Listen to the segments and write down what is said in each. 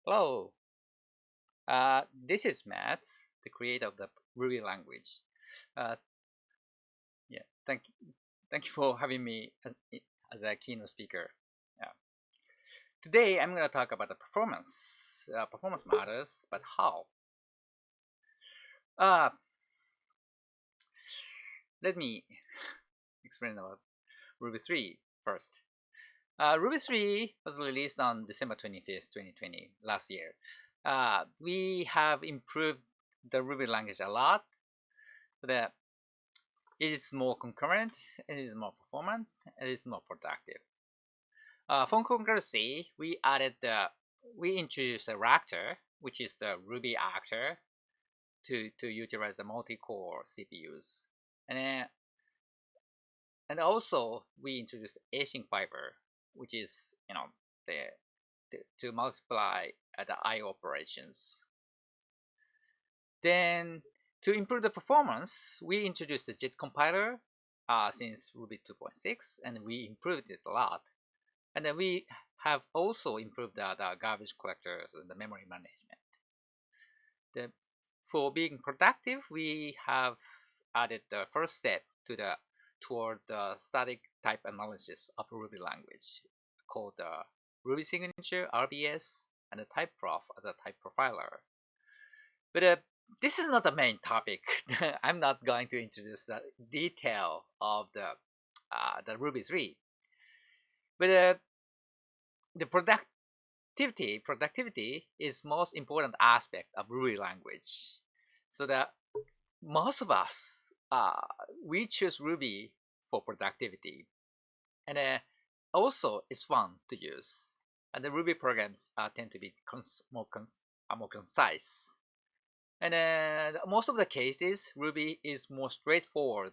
Hello, this is Matz, the creator of the Ruby language. Uh, yeah, thank you for having me as a keynote speaker. Yeah. Today I'm going to talk about the performance. Performance matters, but how? Uh, Let me explain about Ruby 3 first. Ruby 3 was released on December 25th, 2020, last year. We have improved the Ruby language a lot. The It is more concurrent, it is more performant, it is more productive. For concurrency, we introduced a actor, which is the Ruby actor, to utilize the multi-core CPUs, and and also we introduced async fiber, which is the to multiply the I/O operations. Then to improve the performance, we introduced the JIT compiler since Ruby 2.6, and we improved it a lot. And then we have also improved the garbage collectors and the memory management. For being productive, we have added the first step toward the static type analysis of Ruby language, called the Ruby signature (RBS) and the type prof as a type profiler. But this is not the main topic. I'm not going to introduce the detail of the Ruby 3. But the productivity is most important aspect of Ruby language. So that most of us we choose Ruby for productivity, and also it's fun to use. And the Ruby programs tend to be more concise. And most of the cases, Ruby is more straightforward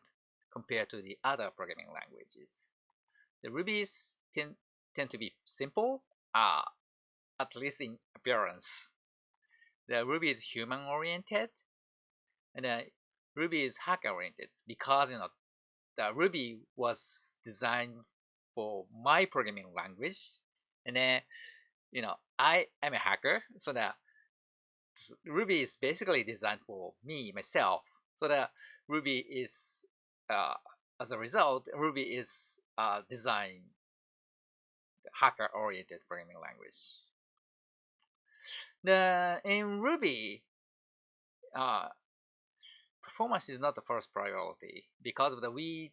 compared to the other programming languages. The Rubies tend to be simple, at least in appearance. The Ruby is human oriented, and Ruby is hacker oriented because the Ruby was designed for my programming language, and I am a hacker, so that Ruby is basically designed for me myself. So that Ruby is, as a result, Ruby is designed hacker-oriented programming language. In Ruby, performance is not the first priority because we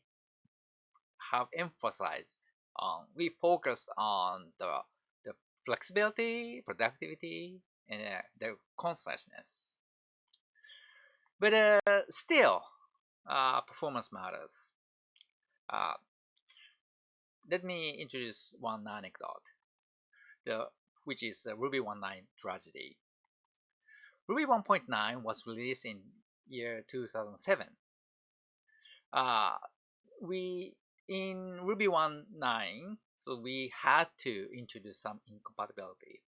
have emphasized we focused on the flexibility, productivity, and the conciseness. But still, performance matters. Uh, Let me introduce one anecdote, which is the Ruby 1.9 tragedy. Ruby 1.9 was released in year 2007. Uh, we in Ruby 1.9, so we had to introduce some incompatibility.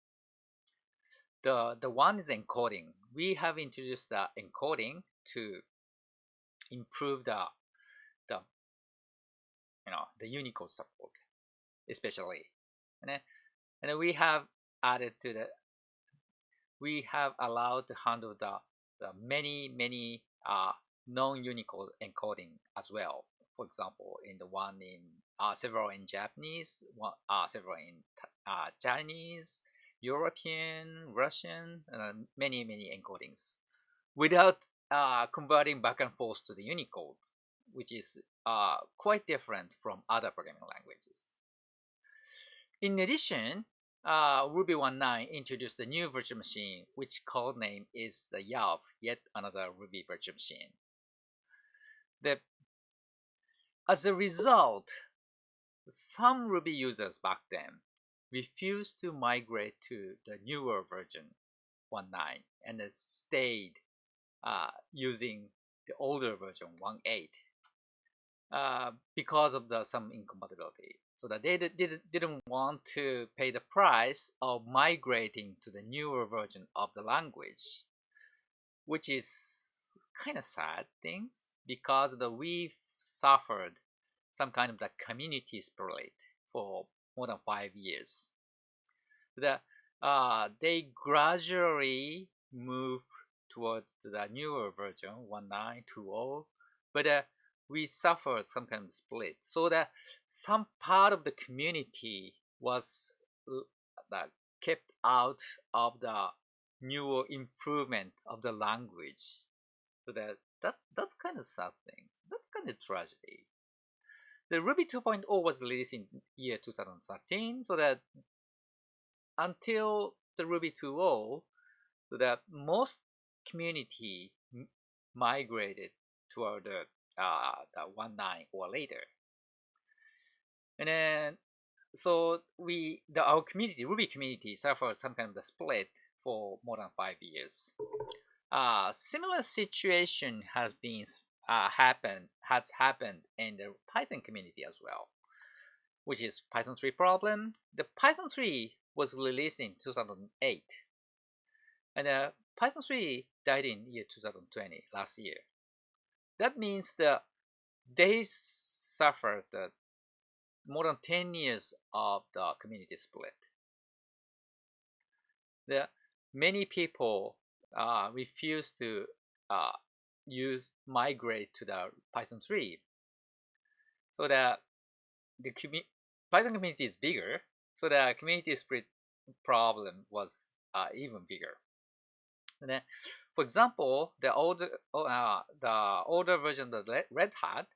The one is encoding. We have introduced the encoding to improve the the Unicode support, especially, and we have added to we have allowed to handle the many non-Unicode encoding as well. For example, in the one in several in Japanese, several in Chinese, European, Russian, many encodings, without converting back and forth to the Unicode, which is quite different from other programming languages. In addition, Ruby 1.9 introduced a new virtual machine, which code name is the YAV, yet another Ruby virtual machine. As a result, some Ruby users back then refused to migrate to the newer version 1.9 and it stayed using the older version 1.8 because of some incompatibility. So that they didn't want to pay the price of migrating to the newer version of the language, which is kind of sad things because we suffered some kind of the community spirit for more than 5 years. They gradually move towards the newer version 1920, but we suffered some kind of split, so that some part of the community was kept out of the newer improvement of the language. So that's kind of sad thing. That's kind of tragedy. The Ruby 2.0 was released in year 2013, so that until the Ruby 2.0, so that most community migrated toward the 1.9 or later. And then so our community, Ruby community, suffered some kind of a split for more than 5 years. Similar situation has happened in the Python community as well, which is Python 3 problem. The Python 3 was released in 2008, and Python 3 died in year 2020, last year. That means that they suffered more than 10 years of the community split. Many people refuse to migrate to the Python 3. So that the Python community is bigger, so the community split problem was even bigger. And then, for example, the older version of the Red Hat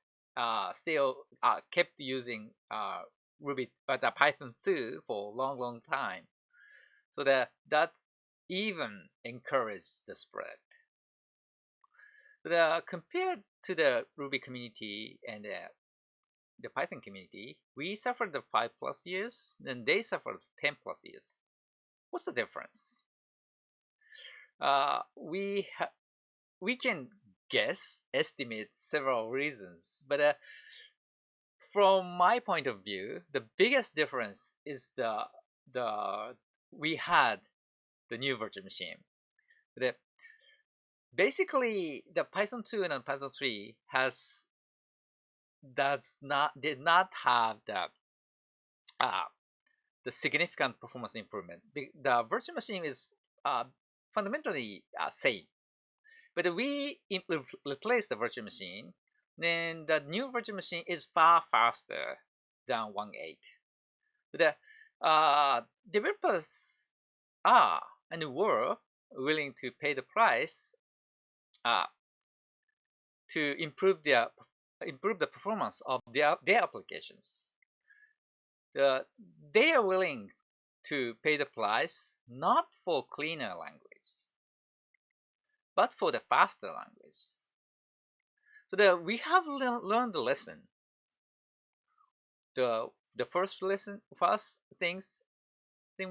still kept using Ruby, but the Python 2 for a long time. So that even encouraged the spread. Compared to the Ruby community and the Python community, we suffered the 5+ years, then they suffered 10+ years. What's the difference? We can estimate several reasons, but from my point of view, the biggest difference is we had the new virtual machine. Basically, the Python 2 and Python 3 did not have the significant performance improvement. The virtual machine is fundamentally same, but we replace the virtual machine, then the new virtual machine is far faster than 1.8. The developers are and were willing to pay the price to improve the performance of their applications. They are willing to pay the price not for cleaner languages, but for the faster languages. So we have learned the lesson. The first thing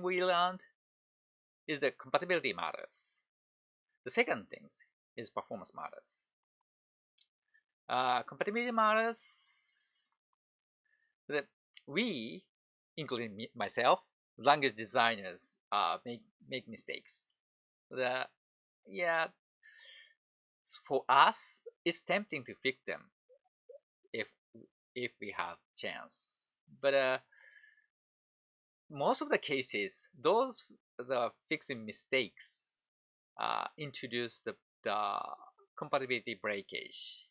we learned is that compatibility matters. The second thing is performance matters. Compatibility matters. That we, including myself, language designers, make mistakes. For us, it's tempting to fix them if we have chance. But most of the cases, the fixing mistakes introduce the compatibility breakage.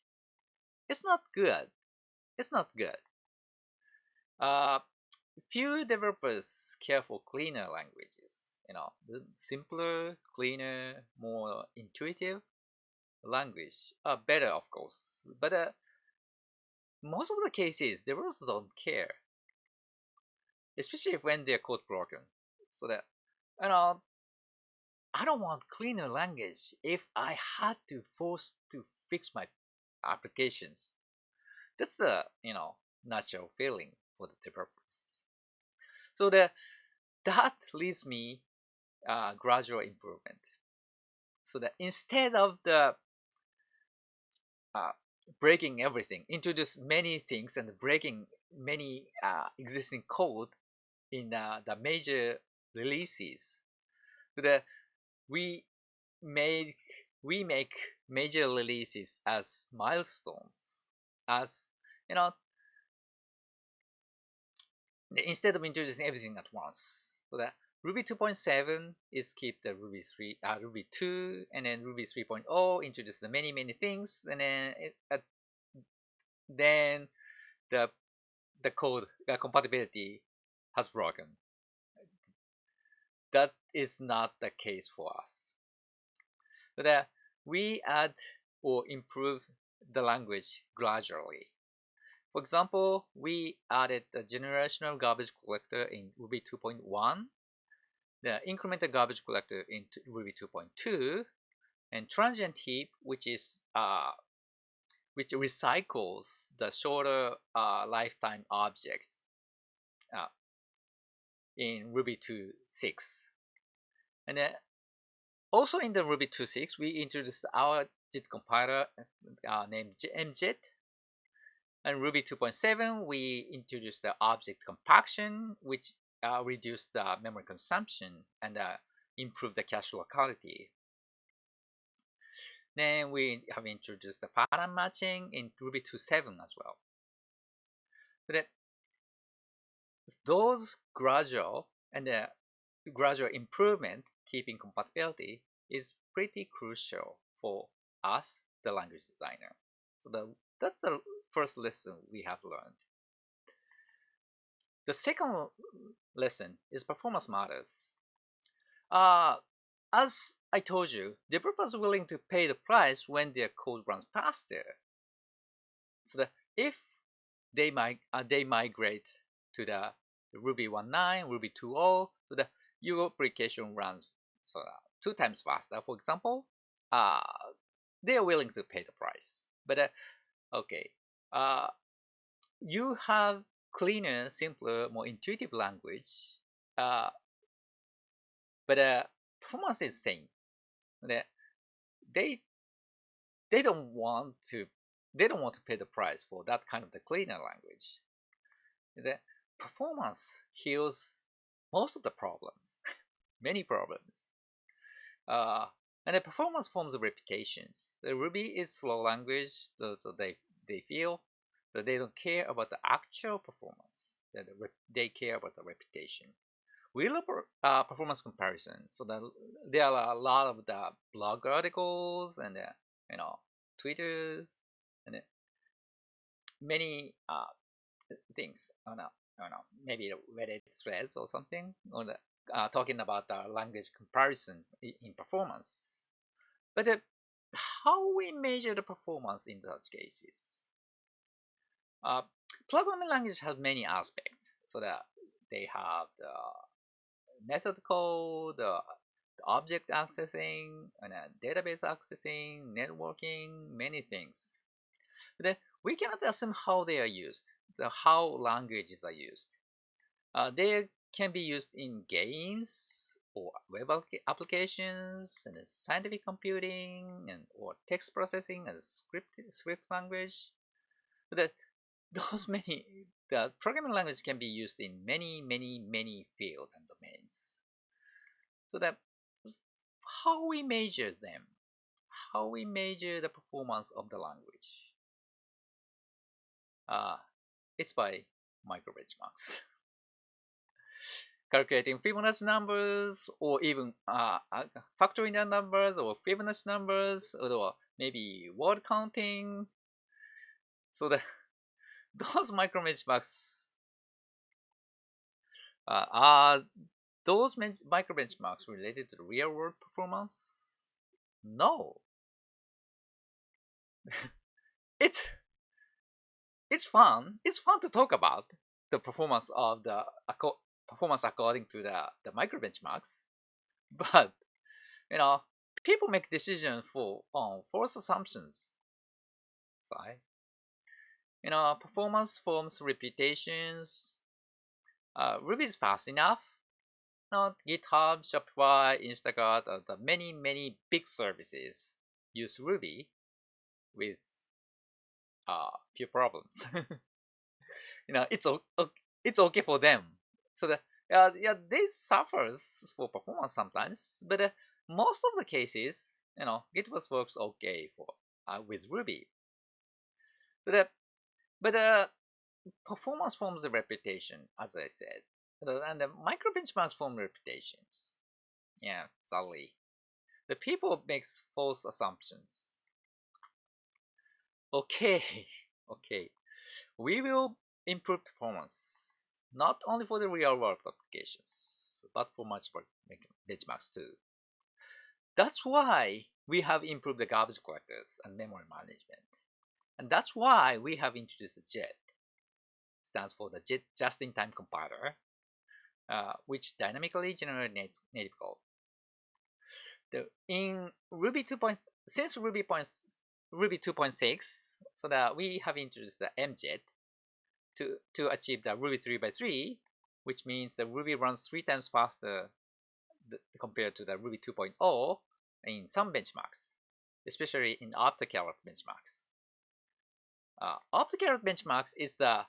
It's not good. Few developers care for cleaner languages. The simpler, cleaner, more intuitive language are better, of course. But most of the cases, developers don't care, especially when their code broken. So that I don't want cleaner language if I had to force to fix my applications. That's the natural feeling for the developers. So that leads me gradual improvement. So that instead of the breaking everything, introduce many things and breaking many existing code in the major releases, we make major releases as milestones, as instead of introducing everything at once. So that Ruby 2.7 is keep the Ruby 2, and then Ruby 3.0 introduce the many things, and then the code compatibility has broken. That is not the case for us. So that we add or improve the language gradually. For example, we added the generational garbage collector in Ruby 2.1, the incremental garbage collector in Ruby 2.2, and transient heap, which recycles the shorter lifetime objects in Ruby 2.6. And then also in the Ruby 2.6, we introduced our JIT compiler named mjit. And Ruby 2.7, we introduced the object compaction, which reduced the memory consumption and improved the cache locality. Then we have introduced the pattern matching in Ruby 2.7 as well. But those gradual improvement keeping compatibility is pretty crucial for us, the language designer. So that's the first lesson we have learned. The second lesson is performance matters. As I told you, developers are willing to pay the price when their code runs faster. So that if they migrate to the Ruby 1.9, Ruby 2.0, so that your application runs 2 times faster, for example, they are willing to pay the price. But you have cleaner, simpler, more intuitive language, but performance is same. They don't want to pay the price for that kind of the cleaner language. The performance heals most of the problems, many problems. And the performance forms reputations. The Ruby is slow language, so they feel that they don't care about the actual performance. That they care about the reputation. We love performance comparison, so that there are a lot of the blog articles and Twitters and many things. Maybe Reddit threads or something, or talking about the language comparison in performance. But how we measure the performance in such cases? Programming language has many aspects, so that they have the method code, the object accessing, and database accessing, networking, many things. But we cannot assume how they are used, how languages are used. They can be used in games or web applications and scientific computing or text processing and script language. But the programming language can be used in many fields and domains. So that how we measure them, how we measure the performance of the language, it's by micro-benchmarks. Calculating Fibonacci numbers, or even factoring the numbers, or Fibonacci numbers, or maybe word counting. So those micro-benchmarks are those micro-benchmarks related to the real-world performance? No. It's fun. It's fun to talk about the performance of the performance according to the micro benchmarks, but people make decisions on false assumptions. Right? Performance forms reputations. Ruby is fast enough. Not GitHub, Shopify, Instacart, the many big services use Ruby with few problems. It's okay for them. So they suffers for performance sometimes, but most of the cases, GitHub works okay for with Ruby. But performance forms the reputation, as I said, and the micro benchmarks form reputations. Yeah, sadly, the people makes false assumptions. Okay, okay, we will improve performance not only for the real world applications, but for much more benchmarks too. That's why we have improved the garbage collectors and memory management. And that's why we have introduced the JIT, stands for the JIT just-in-time compiler, which dynamically generates native code. In Ruby 2. Since Ruby 2.6, so that we have introduced the MJIT to achieve the Ruby 3x3, which means the Ruby runs 3 times faster compared to the Ruby 2.0 in some benchmarks, especially in OptoCarrot benchmarks. OptoCarrot benchmarks is the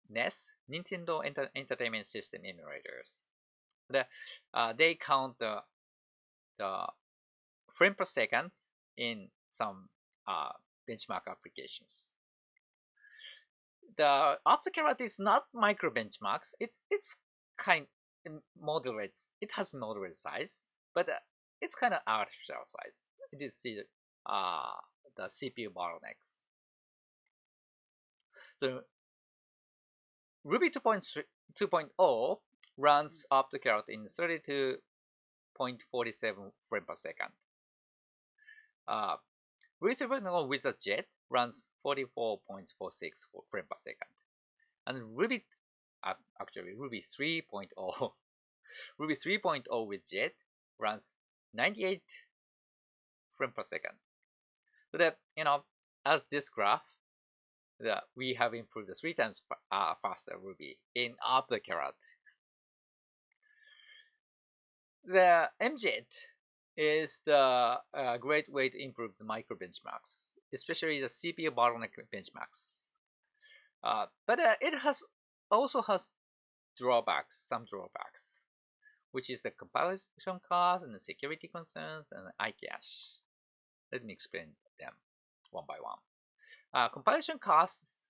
NES, Nintendo Entertainment System emulators. They count the frame per second in some benchmark applications. The OptoCarrot is not micro benchmarks. It's kind moderate. It has moderate size, but it's kind of artificial size. It is the CPU bottlenecks. So Ruby 2.0 runs OptoCarrot in 32.47 frame per second. Ruby 3.0 with a JIT runs 44.46 frame per second. And Ruby 3.0 Ruby 3.0 with JIT runs 98 frame per second. So that, as this graph, we have improved the 3 times faster Ruby in OptoCarrot. The MJIT is the great way to improve the micro benchmarks, especially the CPU bottleneck benchmarks. But it also has some drawbacks, which is the compilation cost and the security concerns and iCache. Let me explain them one by one. Compilation costs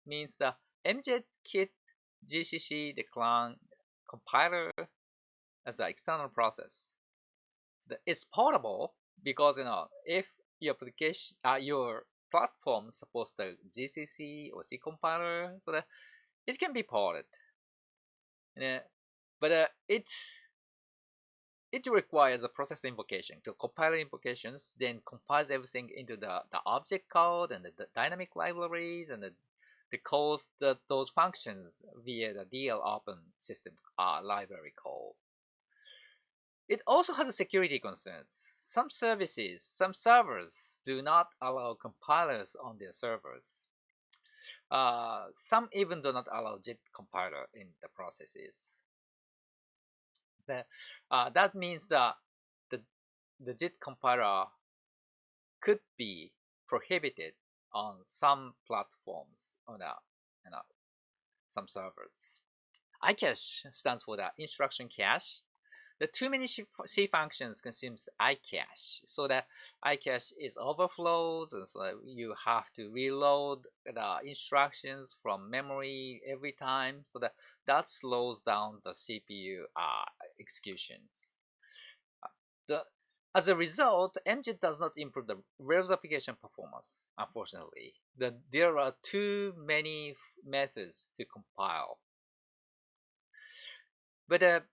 means the MJIT kit GCC decline compiler as an external process. It's portable because if your application, your platform supports the GCC or C compiler, so that it can be ported. But it requires a process invocation to compile invocations, then compiles everything into the object code and the dynamic libraries, and the calls those functions via the DL open system library call. It also has security concerns. Some servers do not allow compilers on their servers. Some even do not allow JIT compiler in the processes. That means that the JIT compiler could be prohibited on some platforms on some servers. iCache stands for the instruction cache. The too many C functions consumes iCache, so that iCache is overflowed, and so you have to reload the instructions from memory every time, so that slows down the CPU execution. As a result, MJIT does not improve the Rails application performance, unfortunately. There are too many methods to compile. But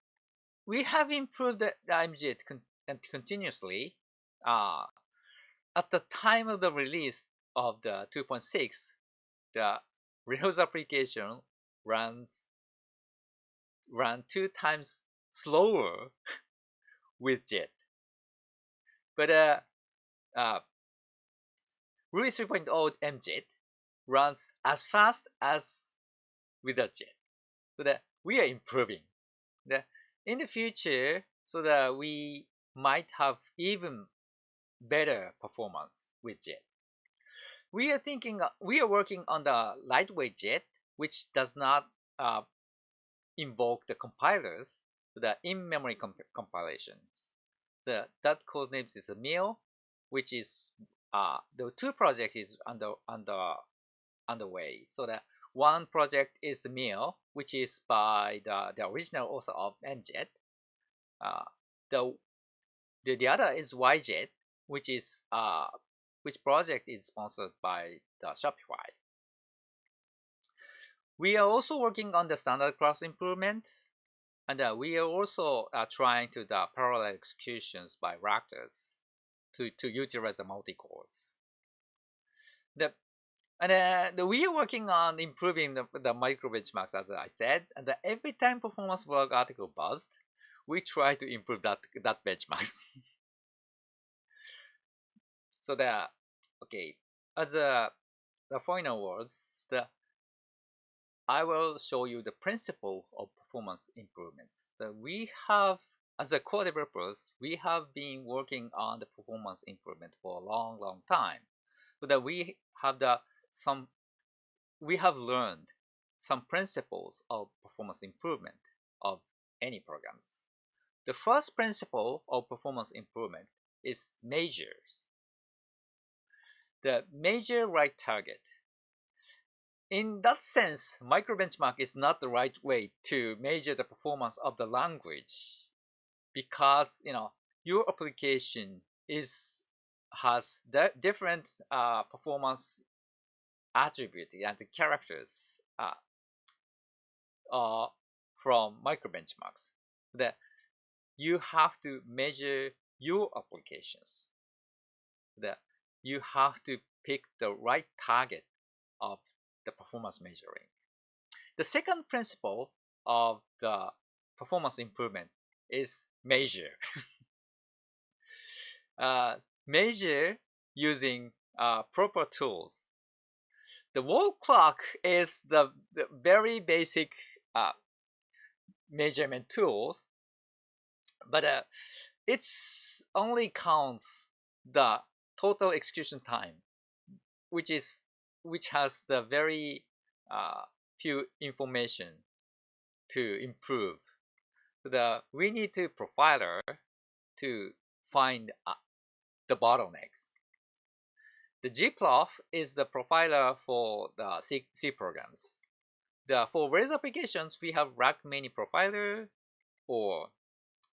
we have improved the MJIT continuously. At the time of the release of the 2.6, the Rails application ran 2 times slower with JIT. But Ruby 3.0 MJIT runs as fast as without JIT. So that we are improving. In the future, so that we might have even better performance with JIT. We are working on the lightweight JIT, which does not invoke the compilers, the in-memory compilations. That code name is a MIL, which is the 2 project is underway, so that one project is the Meal, which is by the original author of MJet. The other is YJet, which is which project is sponsored by the Shopify. We are also working on the standard class improvement, and we are also trying to the parallel executions by Raptors to utilize the multi-cores. We are working on improving the micro benchmarks, as I said, and every time performance blog article buzzed, we try to improve that benchmarks. So okay, as the final words, I will show you the principle of performance improvements. That we have, as a core developers, we have been working on the performance improvement for a long time. So that we have learned some principles of performance improvement of any programs. The first principle of performance improvement is measures. The measure right target. In that sense, microbenchmark is not the right way to measure the performance of the language, because your application has different performance attributes and the characters from microbenchmarks. That you have to measure your applications. That you have to pick the right target of the performance measuring. The second principle of the performance improvement is measure. Measure using proper tools. The wall clock is the very basic measurement tools, but it's only counts the total execution time, which has the very few information to improve. We need to profiler to find the bottlenecks. The gprof is the profiler for the C programs. For various applications, we have rack many profiler or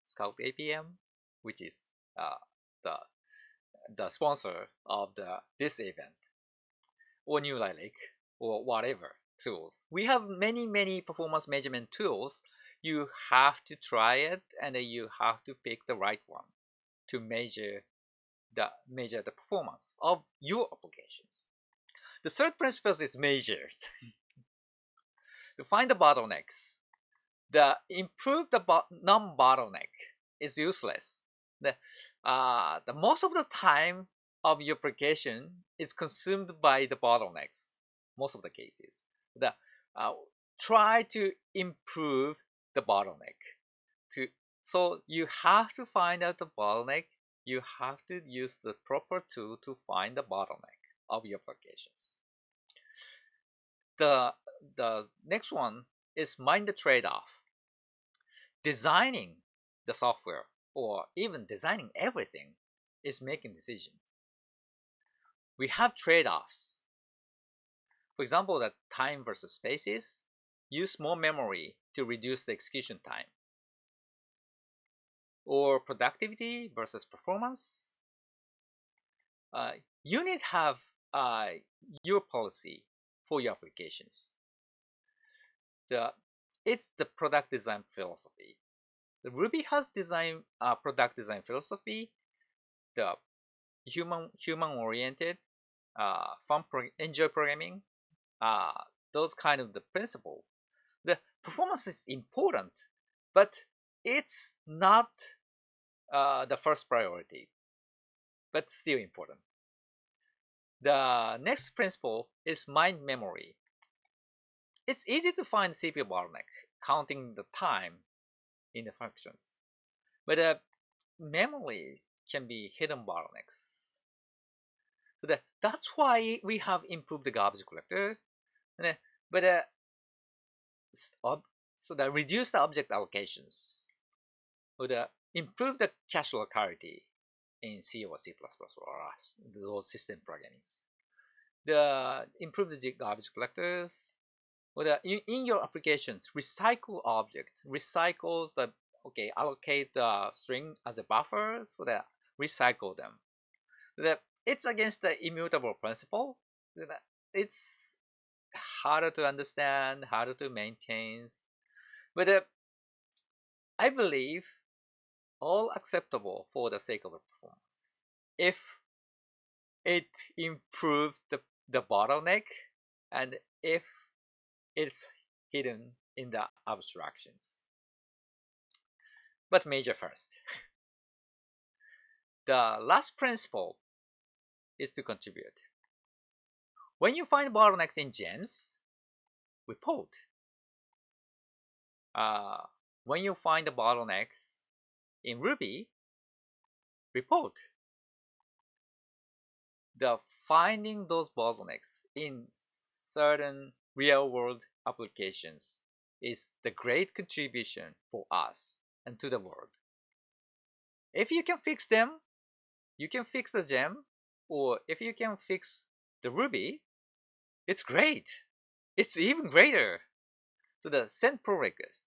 Scout APM, which is the sponsor of this event, or New Relic, or whatever tools. We have many performance measurement tools. You have to try it, and you have to pick the right one to measure the performance of your applications. The third principle is measure. To find the bottlenecks. Improve the non-bottleneck is useless. The most of the time of your application is consumed by the bottlenecks. Most of the cases. Try to improve the bottleneck. So you have to find out the bottleneck. You have to use the proper tool to find the bottleneck of your applications. The next one is mind the trade-off. Designing the software, or even designing everything, is making decisions. We have trade-offs. For example, that time versus spaces. Use more memory to reduce the execution time. Or productivity versus performance. You need to have your policy for your applications. It's the product design philosophy. The Ruby has product design philosophy, the human-oriented, enjoy programming, those kind of the principle. The performance is important, but it's not the first priority, but still important. The next principle is mind memory. It's easy to find CPU bottleneck, counting the time in the functions. But memory can be hidden bottlenecks. So that's why we have improved the garbage collector. So that reduce the object allocations. Would improve the cache locality in C or C++ or those system programmings. Improve the garbage collectors. Well, in your applications, recycle object, recycle the, allocate the string as a buffer so that recycle them. It's against the immutable principle. It's harder to understand, harder to maintain. But I believe all acceptable for the sake of the performance. If it improves the bottleneck and if it's hidden in the abstractions. But major first. The last principle is to contribute. When you find bottlenecks in gems, report. When you find the bottlenecks in Ruby, report. The finding those bottlenecks in certain real-world applications is the great contribution for us and to the world. If you can fix them, you can fix the gem, or if you can fix the Ruby, it's great. It's even greater. So the send pull request,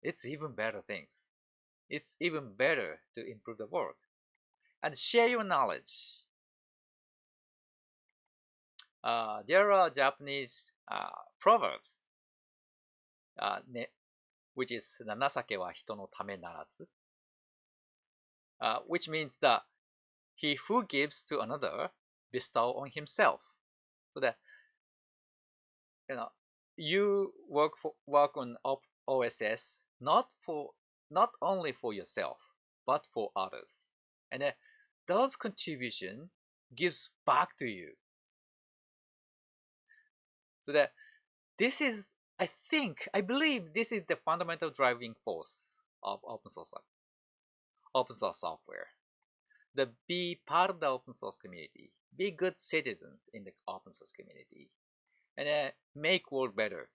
it's even better things. It's even better to improve the world. And share your knowledge. There are Japanese proverbs, which is 情けは人のためならず, which means that he who gives to another bestow on himself. So that you work on OSS not only for yourself but for others, and those contribution gives back to you. So that this is, I believe this is the fundamental driving force of open source software. Be part of the open source community, be good citizens in the open source community, and make world better.